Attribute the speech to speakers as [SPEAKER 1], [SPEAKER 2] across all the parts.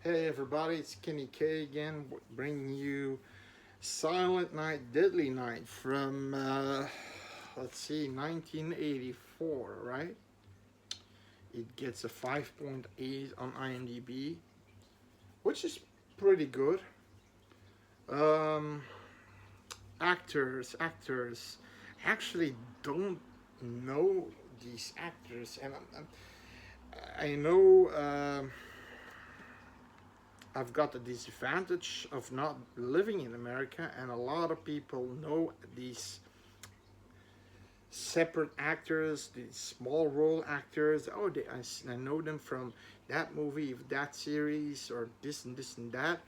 [SPEAKER 1] Hey everybody, it's Kenny K again, bringing you Silent Night, Deadly Night from, let's see, 1984, right? It gets a 5.8 on IMDb, which is pretty good. Um, actors, actually don't know these actors, and I know. I've got the disadvantage of not living in America, and a lot of people know these separate actors, these small role actors. Oh, I know them from that movie, that series, or this and that.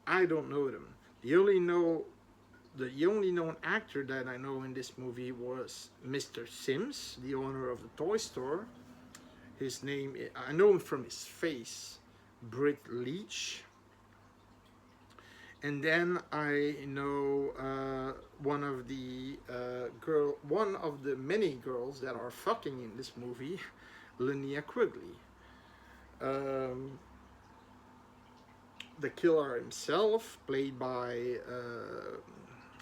[SPEAKER 1] I don't know them. The only know the only known actor that I know in this movie was Mr. Sims, the owner of the toy store. His name, I know him from his face, Britt Leach. And then I know one of the many girls that are fucking in this movie, Linnea Quigley. Um, the killer himself, played by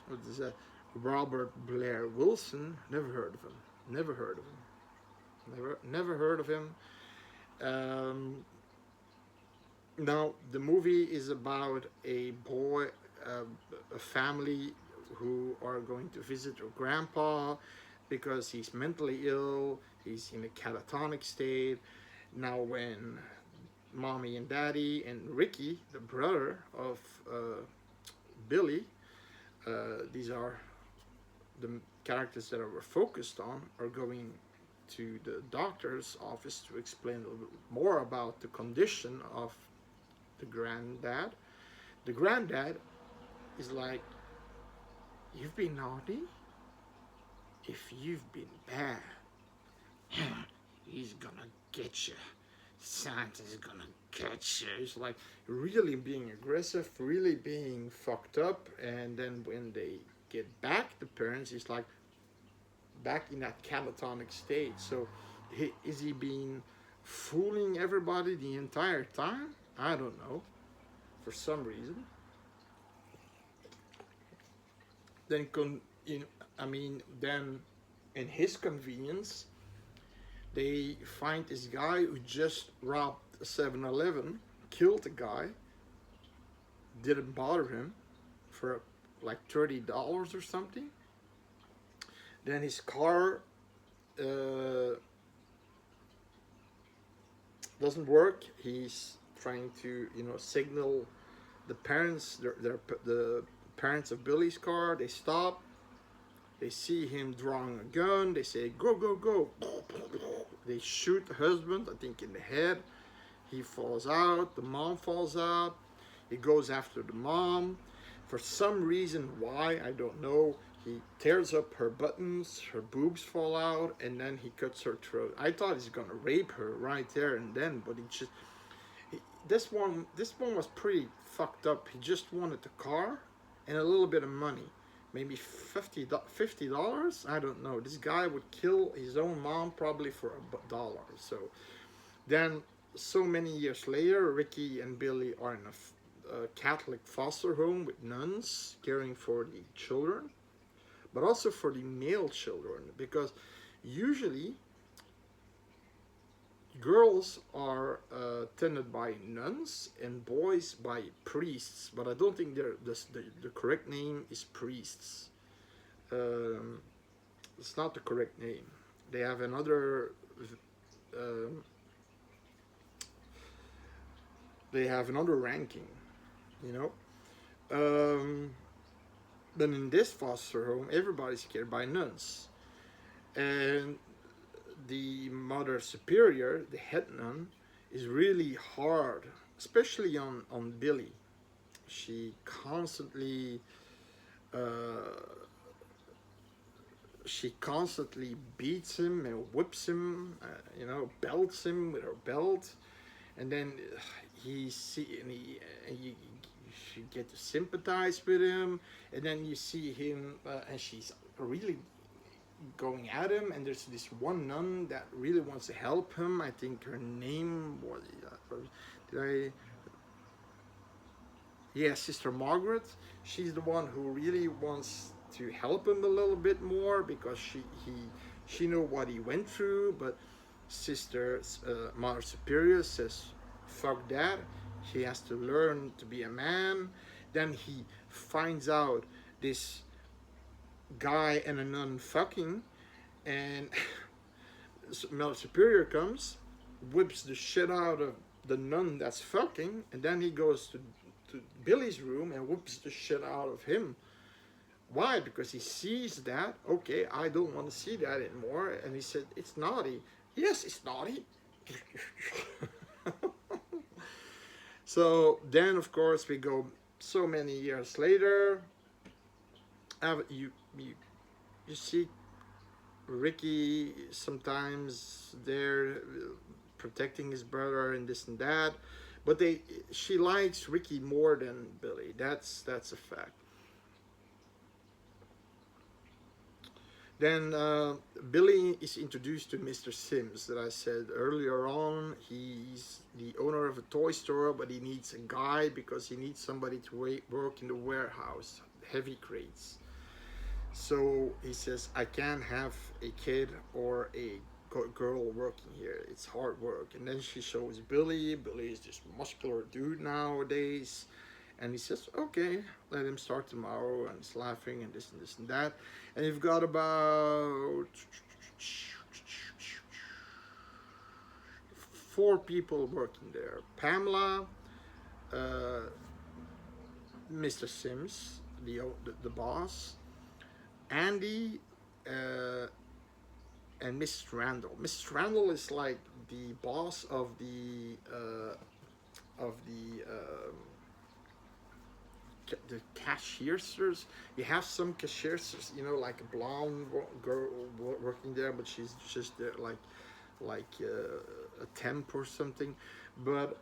[SPEAKER 1] what is that? Robert Blair Wilson. Never heard of him. Never heard of him. Never heard of him. Um, Now, the movie is about a boy, uh, a family who are going to visit their grandpa because he's mentally ill, he's in a catatonic state. Now, when mommy and daddy and Ricky, the brother of Billy, these are the characters that we're focused on, are going to the doctor's office to explain a little bit more about the condition of the granddad. The granddad is like, "You've been naughty? If you've been bad, he's gonna get you. Santa's gonna get you." It's like really being aggressive, really being fucked up. And then when they get back, the parents is like back in that catatonic state. So is he being fooling everybody the entire time? I don't know. For some reason, then then in his convenience, they find this guy who just robbed a 7-Eleven, killed a guy, didn't bother him for like $30 or something. Then his car uh, doesn't work. He's trying to signal the parents, the parents of Billy's car. They stop. They see him drawing a gun. They say, "Go, go, go." They shoot the husband, I think, in the head. He falls out. The mom falls out. He goes after the mom. For some reason, why, I don't know, he tears up her buttons. Her boobs fall out. And then he cuts her throat. I thought he's going to rape her right there and then. But this one was pretty fucked up. He just wanted the car and a little bit of money, maybe $50. I don't know. This guy would kill his own mom probably for $1. So then, so many years later, Ricky and Billy are in a Catholic foster home with nuns caring for the children, but also for the male children, because usually girls are tended by nuns and boys by priests, but I don't think the correct name is priests. Um, it's not the correct name. They have another. Um, they have another ranking, you know. Um, but in this foster home, everybody's cared by nuns, and the mother superior, the head nun, is really hard, especially on Billy. She constantly uh, she constantly beats him and whips him, belts him with her belt, and then he see and you get to sympathize with him, and then you see him and she's really going at him, and there's this one nun that really wants to help him. I think her name was did I he has sister Margaret. She's the one who really wants to help him a little bit more because she know what he went through, but sister Mother Superior says, "Fuck that." He has to learn to be a man. Then he finds out this guy and a nun fucking, and Mother Superior comes, whips the shit out of the nun that's fucking, and then he goes to Billy's room and whips the shit out of him. Why? Because he sees that, okay, I don't want to see that anymore. And he said, it's naughty. Yes, it's naughty. So then, of course, we go so many years later. You, you, you see Ricky sometimes there protecting his brother and this and that. But she likes Ricky more than Billy. That's a fact. Then Billy is introduced to Mr. Sims that I said earlier on. He's the owner of a toy store, but he needs a guy because he needs somebody to work in the warehouse, heavy crates. So he says, I can't have a kid or a girl working here. It's hard work. And then she shows Billy. Billy is this muscular dude nowadays. And he says, okay, let him start tomorrow. And he's laughing and this and that. And you've got about 4 people working there. Pamela, Mr. Sims, the boss, Andy, and Mrs. Randall. Mrs. Randall is like the boss of the cashiers. You have some cashiers, like a blonde girl working there, but she's just there like a temp or something. But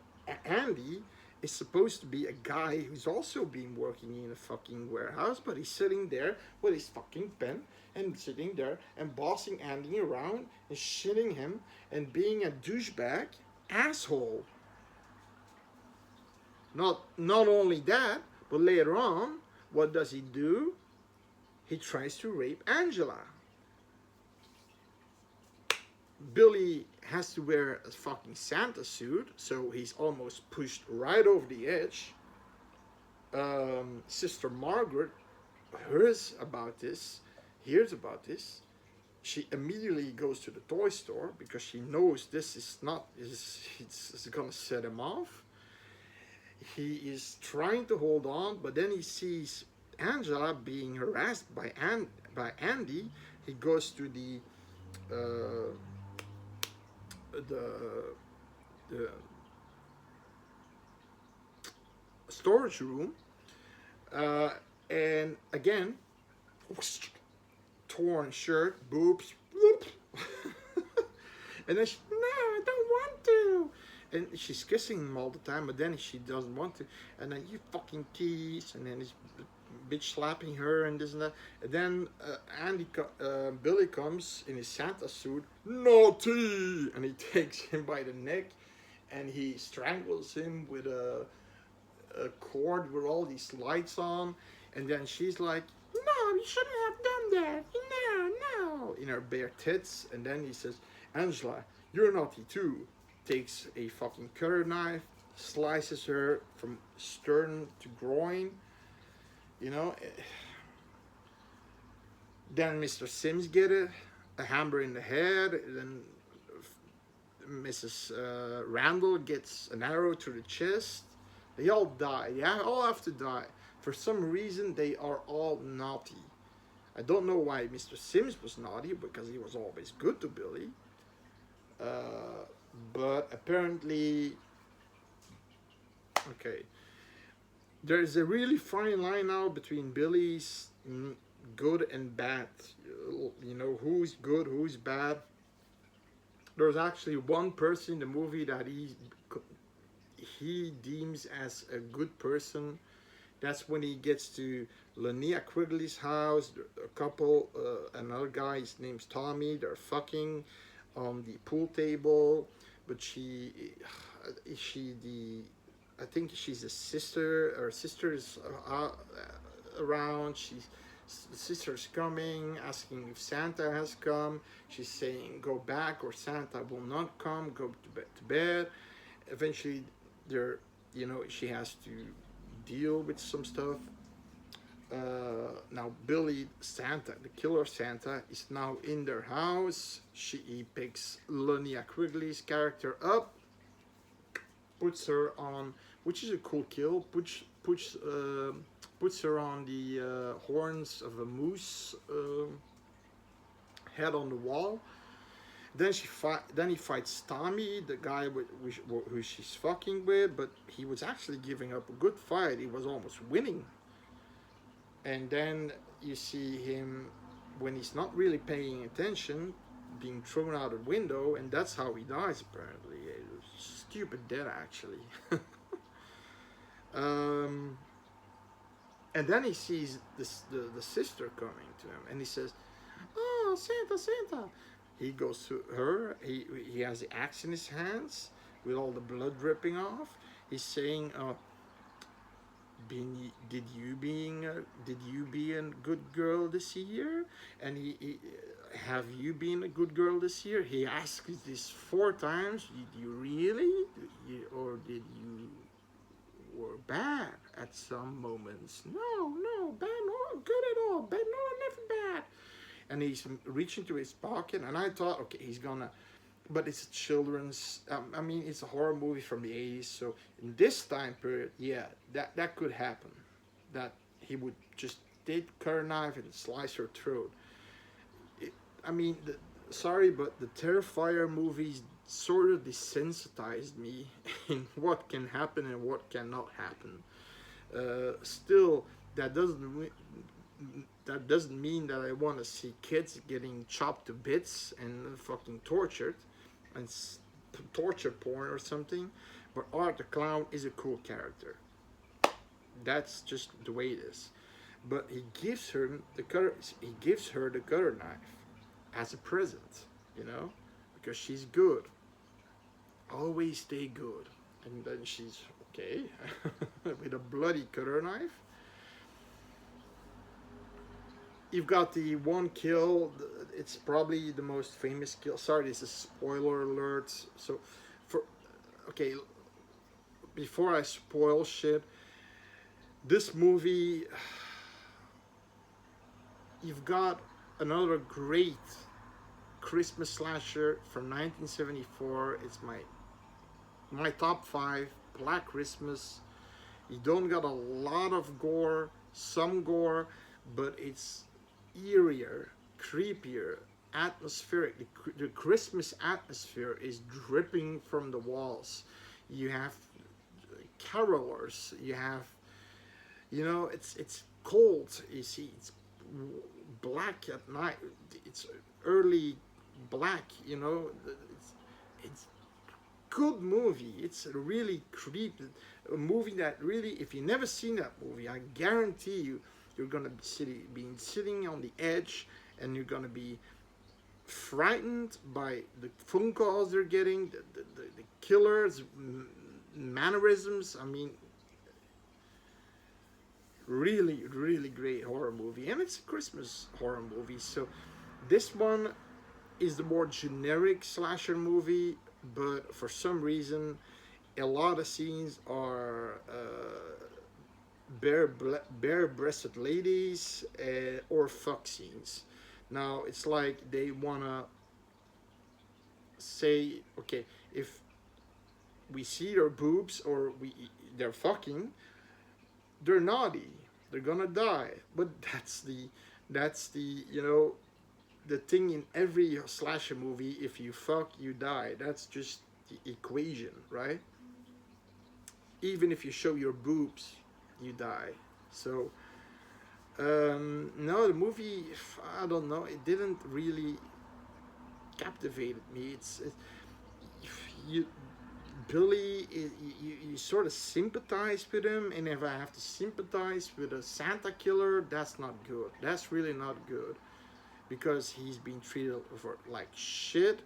[SPEAKER 1] Andy is supposed to be a guy who's also been working in a fucking warehouse, but he's sitting there with his fucking pen and sitting there and bossing Andy around and shitting him and being a douchebag asshole. Not only that, but later on, what does he do? He tries to rape Angela. Billy has to wear a fucking Santa suit, so he's almost pushed right over the edge. Sister Margaret hears about this. She immediately goes to the toy store because she knows this is not, it's gonna set him off. He is trying to hold on, but then he sees Angela being harassed by Andy. He goes to the storage room, and again, torn shirt, boobs, and then she, no, I don't want to. And she's kissing him all the time, but then she doesn't want to. And then you fucking tease, and then this bitch slapping her and this and that. And then Billy comes in his Santa suit, naughty, and he takes him by the neck, and he strangles him with a cord with all these lights on. And then she's like, no, you shouldn't have done that. No, in her bare tits. And then he says, Angela, you're naughty too. Takes a fucking cutter knife, slices her from stern to groin, Then Mr. Sims get it, a hammer in the head. Then Mrs. Randall gets an arrow to the chest. They all die. They all have to die. For some reason, they are all naughty. I don't know why Mr. Sims was naughty, because he was always good to Billy. But apparently, okay, there's a really fine line now between Billy's good and bad. Who's good, who's bad. There's actually one person in the movie that he deems as a good person. That's when he gets to Linnea Quigley's house. A couple, another guy, his name's Tommy. They're fucking on the pool table. But I think she's a sister. Her sister is around. The sister's coming, asking if Santa has come. She's saying, "Go back, or Santa will not come. Go to bed." Eventually, there, she has to deal with some stuff. Now Billy Santa, the killer Santa, is now in their house. He picks Linnea Quigley's character up, puts her on, which is a cool kill. Puts her on the horns of a moose head on the wall. Then he fights Tommy, the guy who she's fucking with, but he was actually giving up a good fight. He was almost winning. And then you see him, when he's not really paying attention, being thrown out a window, and that's how he dies, apparently. Stupid death, actually. And then he sees the sister coming to him, and he says, "Oh, Santa, Santa." He goes to her. He has the axe in his hands with all the blood dripping off. He's saying, did you be a good girl this year? And have you been a good girl this year? He asks this 4 times. Did you really? Or did you were bad at some moments? No, bad, no, good at all. Bad, no, never bad. And he's reaching to his pocket, and I thought, okay, he's gonna, but it's a children's, it's a horror movie from the 80s, so in this time period, yeah, that could happen. That he would just take a knife and slice her throat. Sorry, but the Terrifier movies sort of desensitized me in what can happen and what cannot happen. Still, that doesn't mean that I want to see kids getting chopped to bits and fucking tortured and torture porn or something. But Art the Clown is a cool character. That's just the way it is. But he gives her the cutter knife as a present, because she's good. Always stay good. And then she's okay with a bloody cutter knife. You've got the one kill. It's probably the most famous kill. Sorry, this is spoiler alert. So, before I spoil shit, this movie, you've got another great Christmas slasher from 1974. It's my top 5, Black Christmas. You don't got a lot of gore, some gore, but it's eerier, creepier, atmospheric. The Christmas atmosphere is dripping from the walls. You have carolers. You have, it's cold. You see, it's black at night. It's early black. It's good movie. It's a really creepy movie that really, if you've never seen that movie, I guarantee you're gonna be sitting on the edge, and you're gonna be frightened by the phone calls they're getting, the killers, mannerisms. Really, really great horror movie, and it's a Christmas horror movie. So this one is the more generic slasher movie, but for some reason, a lot of scenes are bare-breasted ladies or fuck scenes. Now it's like they wanna say, okay, if we see their boobs or they're fucking, they're naughty, they're gonna die. But that's the the thing in every slasher movie. If you fuck, you die. That's just the equation, right? Even if you show your boobs, you die. So no, the movie, I don't know, it didn't really captivate me. You Billy, you sort of sympathize with him, and if I have to sympathize with a Santa killer, that's not good. That's really not good, because he's been treated like shit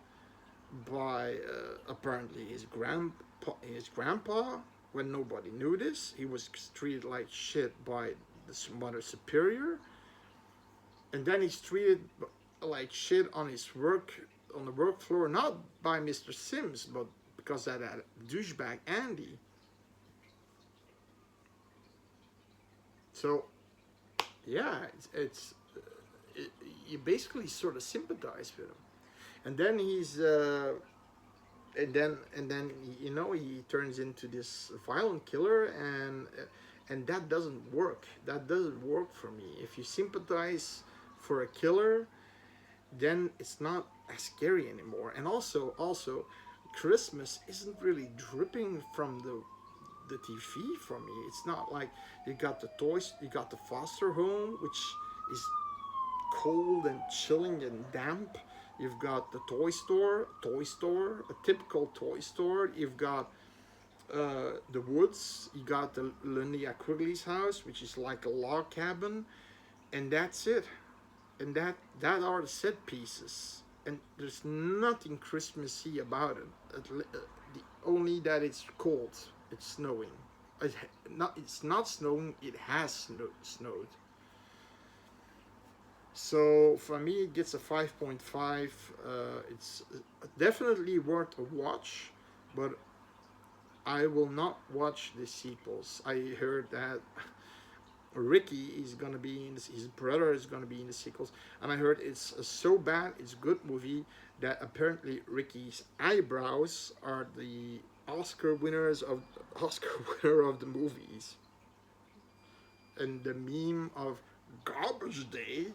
[SPEAKER 1] by apparently his grandpa. when nobody knew this. He was treated like shit by the Mother Superior, and then he's treated like shit on his work on the work floor, not by Mr. Sims, but because of that douchebag Andy. So yeah, you basically sort of sympathize with him, and then he's and then you know he turns into this violent killer, and that doesn't work. That doesn't work for me. If you sympathize for a killer, then it's not as scary anymore. And also Christmas isn't really dripping from the TV for me. It's not like you got the toys, you got the foster home, which is cold and chilling and damp. You've got the toy store, a typical toy store. You've got the woods. You got the Linnea Quigley's house, which is like a log cabin, and that's it. And that are the set pieces. And there's nothing Christmassy about it. Only that it's cold. It's snowing. It's not snowing. It has snowed. So for me, it gets a 5.5. It's definitely worth a watch, but I will not watch the sequels. I heard that Ricky is gonna be in this, his brother is gonna be in the sequels, and I heard it's so bad, it's a good movie, that apparently Ricky's eyebrows are the Oscar winner of the movies, and the meme of Garbage Day.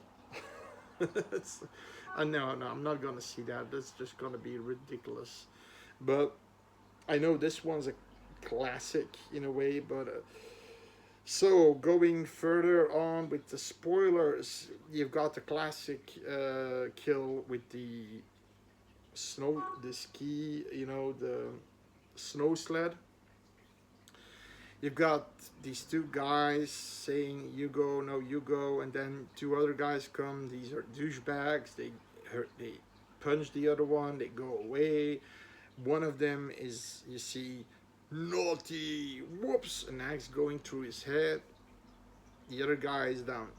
[SPEAKER 1] No, I'm not gonna see that. That's just gonna be ridiculous. But I know this one's a classic in a way, but. So going further on with the spoilers, you've got the classic kill with the ski, the snow sled. You've got these two guys saying you go, no you go, and then two other guys come. These are douchebags. They punch the other one. They go away. One of them is, you see, naughty, whoops, an axe going through his head. The other guy is down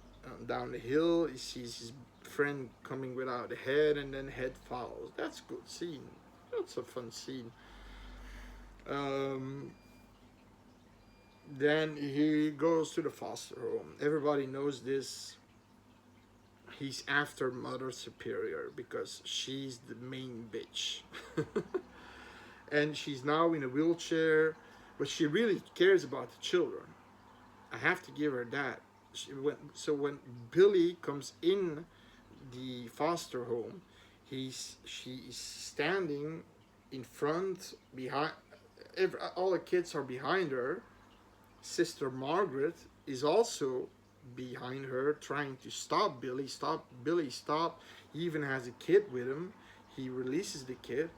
[SPEAKER 1] the hill. He sees his friend coming without a head, and then head follows. That's a good scene. That's a fun scene. Then he goes to the foster home. Everybody knows this. He's after Mother Superior because she's the main bitch. And she's now in a wheelchair, but she really cares about the children. I have to give her that. So when Billy comes in the foster home, she is standing in front, behind. All the kids are behind her. Sister Margaret is also behind her, trying to stop Billy. Stop, Billy, stop. He even has a kid with him. He releases the kid.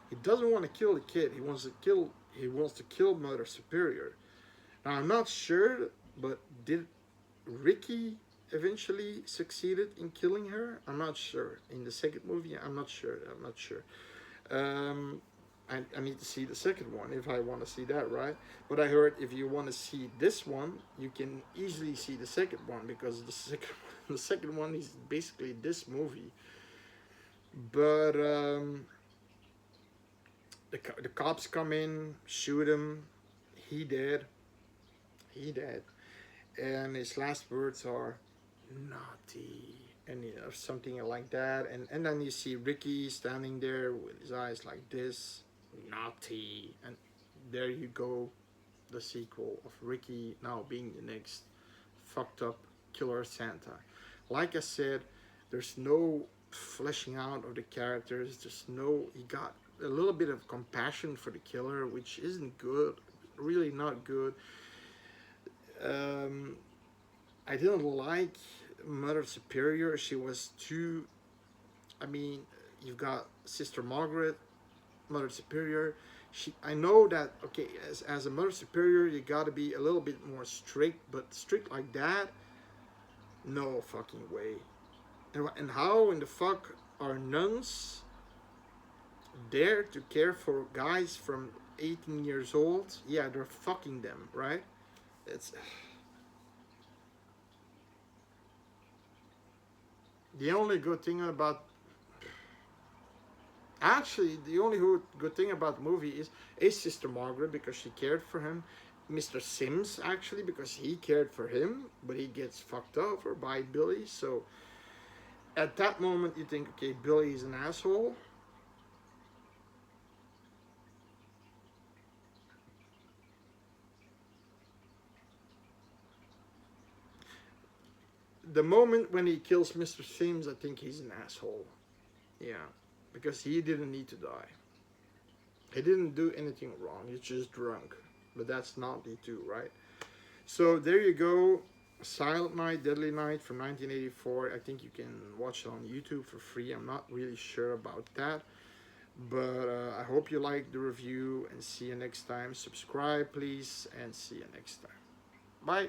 [SPEAKER 1] He doesn't want to kill the kid. He wants to kill Mother Superior. Now I'm not sure, but did Ricky eventually succeeded in killing her? I'm not sure. In the second movie, I'm not sure. I need to see the second one if I want to see that, right? But I heard if you want to see this one, you can easily see the second one, because the second one is basically this movie. But the cops come in, shoot him. He dead. And his last words are naughty, and something like that. And then you see Ricky standing there with his eyes like this, naughty. And there you go, the sequel of Ricky now being the next fucked up killer Santa. Like I said, there's no fleshing out of the characters. He got a little bit of compassion for the killer, which isn't good, really not good. I didn't like Mother Superior. She was too, you've got Sister Margaret, Mother Superior. I know that, okay, as a Mother Superior, you gotta be a little bit more strict, but strict like that, no fucking way. And how in the fuck are nuns there to care for guys from 18 years old, yeah, they're fucking them, right? It's the only good thing about actually the only good thing about the movie is Sister Margaret because she cared for him. Mr. Sims actually because he cared for him, but he gets fucked over by Billy. So at that moment you think, okay, Billy is an asshole. The moment when he kills Mr. Sims, I think he's an asshole. Yeah, because he didn't need to die. He didn't do anything wrong. He's just drunk. But that's not D2, right? So there you go. Silent Night, Deadly Night from 1984. I think you can watch it on YouTube for free. I'm not really sure about that. But I hope you liked the review and see you next time. Subscribe, please, and see you next time. Bye.